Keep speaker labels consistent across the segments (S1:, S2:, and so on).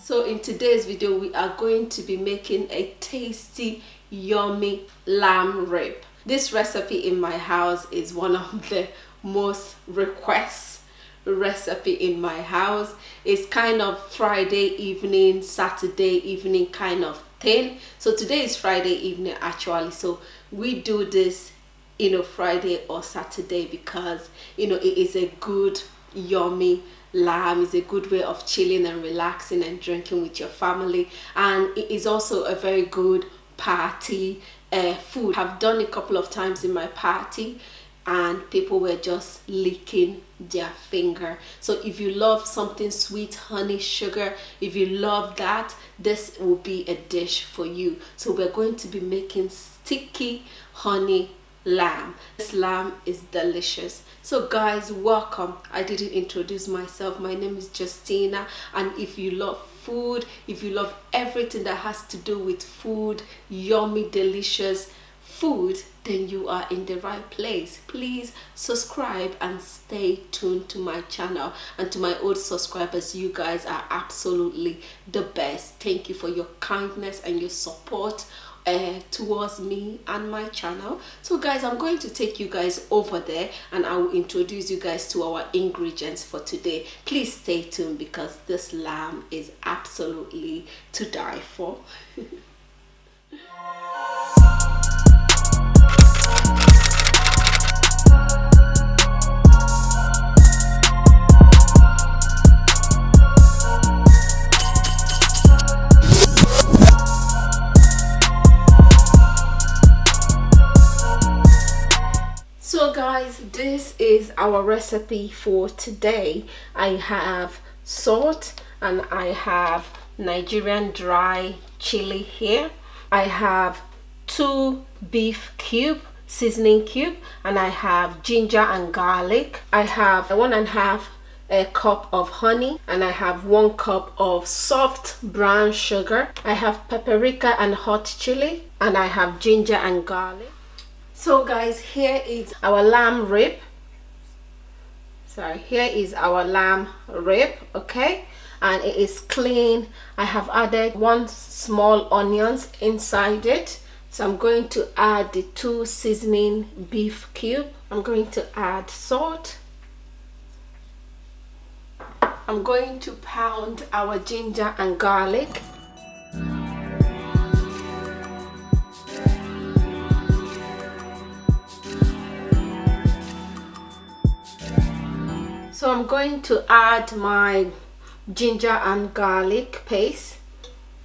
S1: So in today's video we are going to be making a tasty, yummy lamb rib. This recipe in my house is one of the most requested recipe in my house. It's kind of Friday evening, Saturday evening kind of thing. So today is Friday evening actually, so we do this Friday or Saturday because it is a good yummy lamb. Is a good way of chilling and relaxing and drinking with your family, and it is also a very good party food. I've done a couple of times in my party and people were just licking their finger. So if you love something sweet, honey, sugar, if you love that, this will be a dish for you. So we're going to be making sticky honey lamb. This lamb is delicious. So guys, welcome. I didn't introduce myself. My name is Justina, and if you love food, if you love everything that has to do with food, yummy delicious food, then you are in the right place. Please subscribe and stay tuned to my channel. And to my old subscribers, you guys are absolutely the best. Thank you for your kindness and your support towards me and my channel. So guys, I'm going to take you guys over there and I will introduce you guys to our ingredients for today. Please stay tuned because this lamb is absolutely to die for. So guys, this is our recipe for today. I have salt and I have Nigerian dry chili here. I have 2 beef cube, seasoning cube, and I have ginger and garlic. I have 1.5 cup of honey, and I have 1 cup of soft brown sugar. I have paprika and hot chili, and I have ginger and garlic. So guys, here is our lamb rib. Here is our lamb rib, okay, and it is clean. I have added 1 small onions inside it. So I'm going to add the 2 seasoning beef cube. I'm going to add salt. I'm going to pound our ginger and garlic. So I'm going to add my ginger and garlic paste,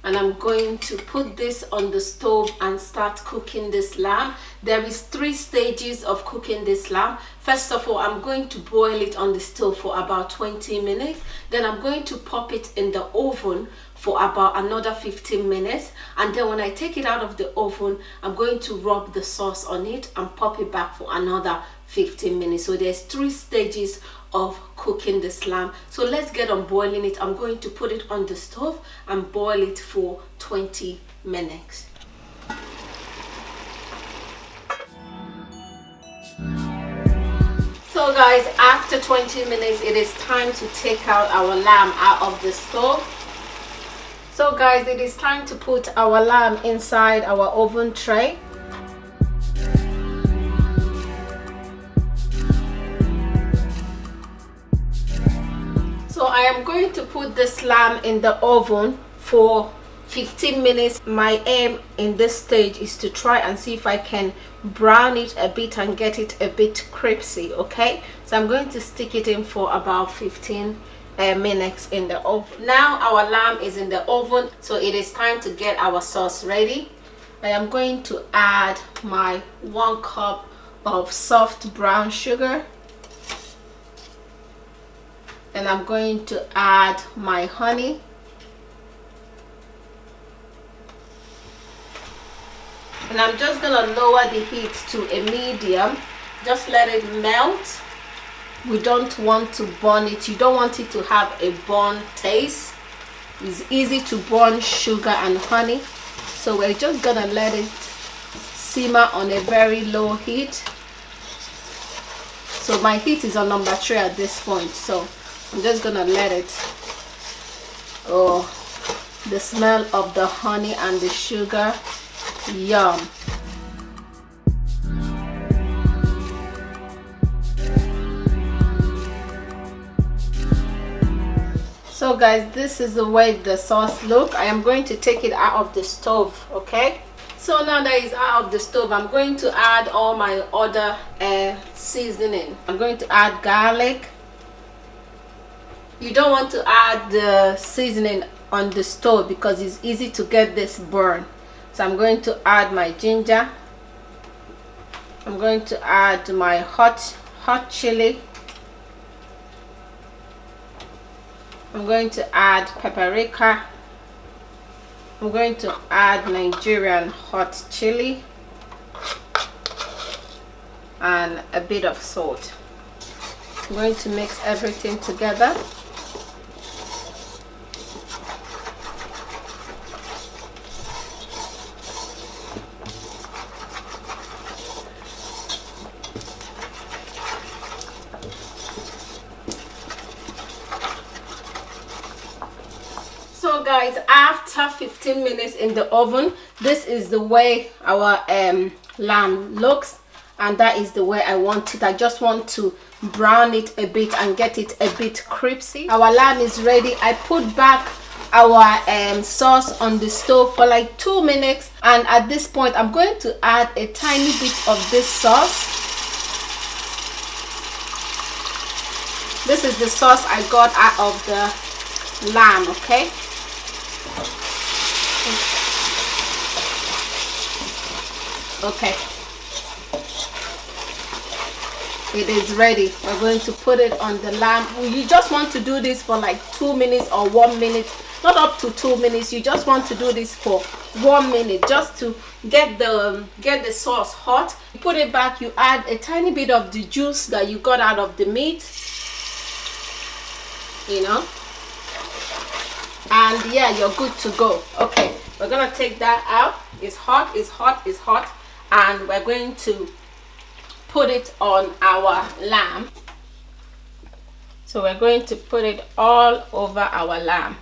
S1: and I'm going to put this on the stove and start cooking this lamb. There is 3 stages of cooking this lamb. First of all, I'm going to boil it on the stove for about 20 minutes. Then I'm going to pop it in the oven for about another 15 minutes. And then when I take it out of the oven, I'm going to rub the sauce on it and pop it back for another 15 minutes. So there's 3 stages of cooking this lamb. So let's get on boiling it. I'm going to put it on the stove and boil it for 20 minutes. So guys, after 20 minutes it is time to take out our lamb out of the stove. So guys, it is time to put our lamb inside our oven tray. So I am going to put this lamb in the oven for 15 minutes. My aim in this stage is to try and see if I can brown it a bit and get it a bit crispy, okay? So I'm going to stick it in for about 15 minutes in the oven. Now our lamb is in the oven, so it is time to get our sauce ready. I am going to add my 1 cup of soft brown sugar. And I'm going to add my honey. And I'm just going to lower the heat to a medium. Just let it melt. We don't want to burn it. You don't want it to have a burn taste. It's easy to burn sugar and honey. So we're just going to let it simmer on a very low heat. So my heat is on number 3 at this point. So I'm just gonna let it The smell of the honey and the sugar, yum. So guys, this is the way the sauce look. I am going to take it out of the stove, okay? So now that it's out of the stove, I'm going to add all my other seasoning. I'm going to add garlic. You don't want to add the seasoning on the stove because it's easy to get this burn. So I'm going to add my ginger. I'm going to add my hot chili. I'm going to add paprika. I'm going to add Nigerian hot chili and a bit of salt. I'm going to mix everything together. So guys, after 15 minutes in the oven, this is the way our lamb looks, and that is the way I want it. I just want to brown it a bit and get it a bit crispy. Our lamb is ready. I put back our sauce on the stove for like 2 minutes, and at this point I'm going to add a tiny bit of this sauce. This is the sauce I got out of the lamb, okay? Okay, it is ready. We're going to put it on the lamb. You just want to do this for like 2 minutes or 1 minute, not up to 2 minutes. You just want to do this for 1 minute just to get the sauce hot. You put it back, you add a tiny bit of the juice that you got out of the meat, you know, and yeah, you're good to go. Okay, we're gonna take that out. It's hot, it's hot, it's hot, and we're going to put it on our lamb. So we're going to put it all over our lamb.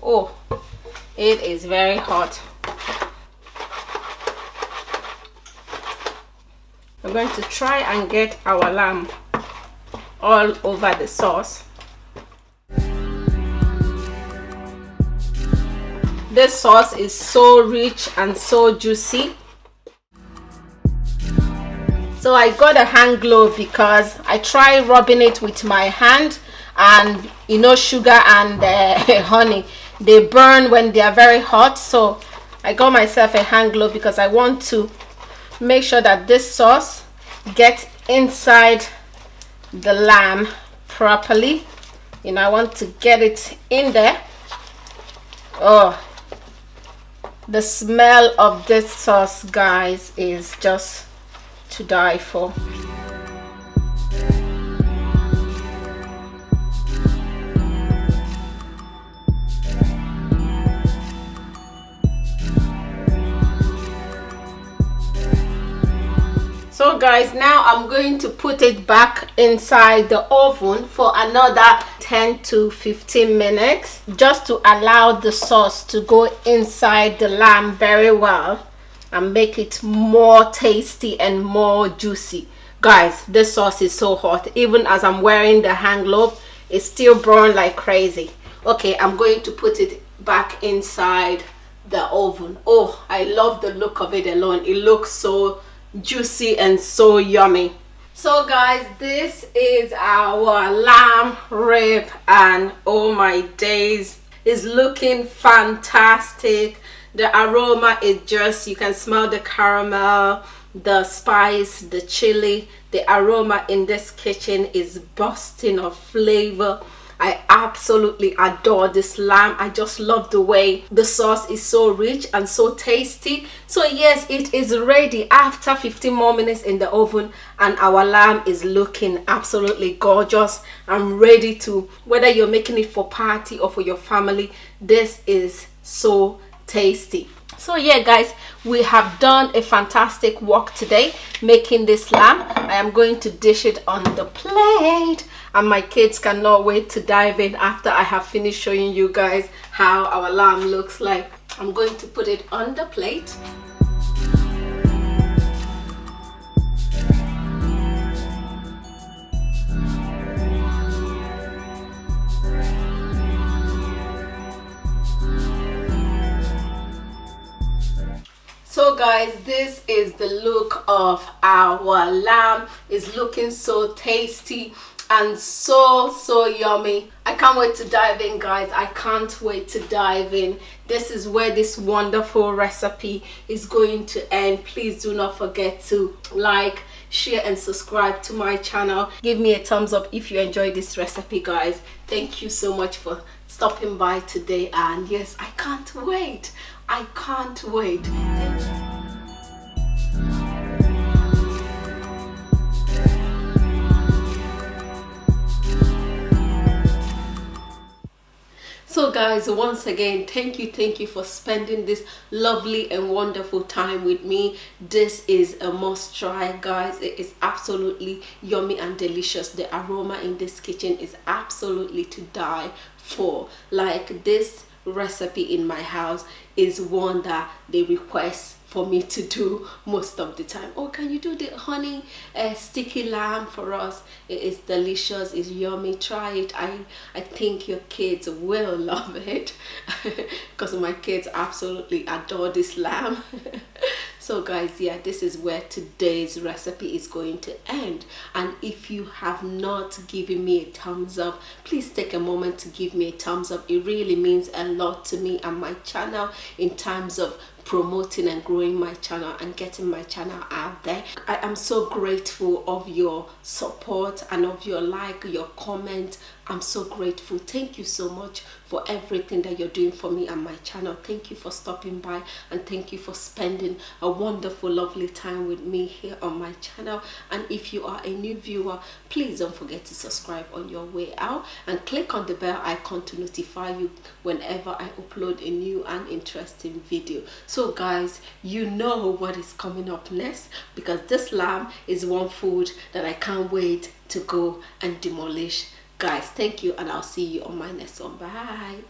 S1: Oh, it is very hot. We're going to try and get our lamb all over the sauce. This sauce is so rich and so juicy. So I got a hand glove because I tried rubbing it with my hand, and you know, sugar and honey, they burn when they are very hot. So I got myself a hand glove because I want to make sure that this sauce gets inside the lamb properly. You know, I want to get it in there. Oh, the smell of this sauce, guys, is just to die for. So guys, now I'm going to put it back inside the oven for another 10 to 15 minutes just to allow the sauce to go inside the lamb very well and make it more tasty and more juicy. Guys, this sauce is so hot. Even as I'm wearing the hand glove, it's still burning like crazy. Okay, I'm going to put it back inside the oven. Oh, I love the look of it alone. It looks so juicy and so yummy. So guys, this is our lamb rib, and oh my days, it's looking fantastic. The aroma is just, you can smell the caramel, the spice, the chili. The aroma in this kitchen is bursting of flavor. I absolutely adore this lamb. I just love the way the sauce is so rich and so tasty. So yes, it is ready after 15 more minutes in the oven, and our lamb is looking absolutely gorgeous. I'm ready to, whether you're making it for party or for your family, this is so tasty. So yeah guys, we have done a fantastic work today making this lamb. I am going to dish it on the plate and my kids cannot wait to dive in after I have finished showing you guys how our lamb looks like. I'm going to put it on the plate. So guys, this is the look of our lamb. It's looking so tasty and so yummy. I can't wait to dive in guys. I can't wait to dive in. This is where this wonderful recipe is going to end. Please do not forget to like, share and subscribe to my channel. Give me a thumbs up if you enjoyed this recipe guys. Thank you so much for stopping by today, and yes, I can't wait. I can't wait. So guys, once again, thank you for spending this lovely and wonderful time with me. This is a must try guys. It is absolutely yummy and delicious. The aroma in this kitchen is absolutely to die for. Like, this recipe in my house is one that they request for me to do most of the time. Oh, can you do the honey sticky lamb for us? It is delicious, it's yummy. Try it. I think your kids will love it because my kids absolutely adore this lamb. So guys, yeah, this is where today's recipe is going to end. And if you have not given me a thumbs up, please take a moment to give me a thumbs up. It really means a lot to me and my channel in terms of promoting and growing my channel and getting my channel out there. I am so grateful of your support and of your like, your comment. I'm so grateful. Thank you so much for everything that you're doing for me and my channel. Thank you for stopping by and thank you for spending a wonderful lovely time with me here on my channel. And if you are a new viewer, please don't forget to subscribe on your way out and click on the bell icon to notify you whenever I upload a new and interesting video. So guys, you know what is coming up next, because this lamb is one food that I can't wait to go and demolish. Guys, thank you and I'll see you on my next one. Bye.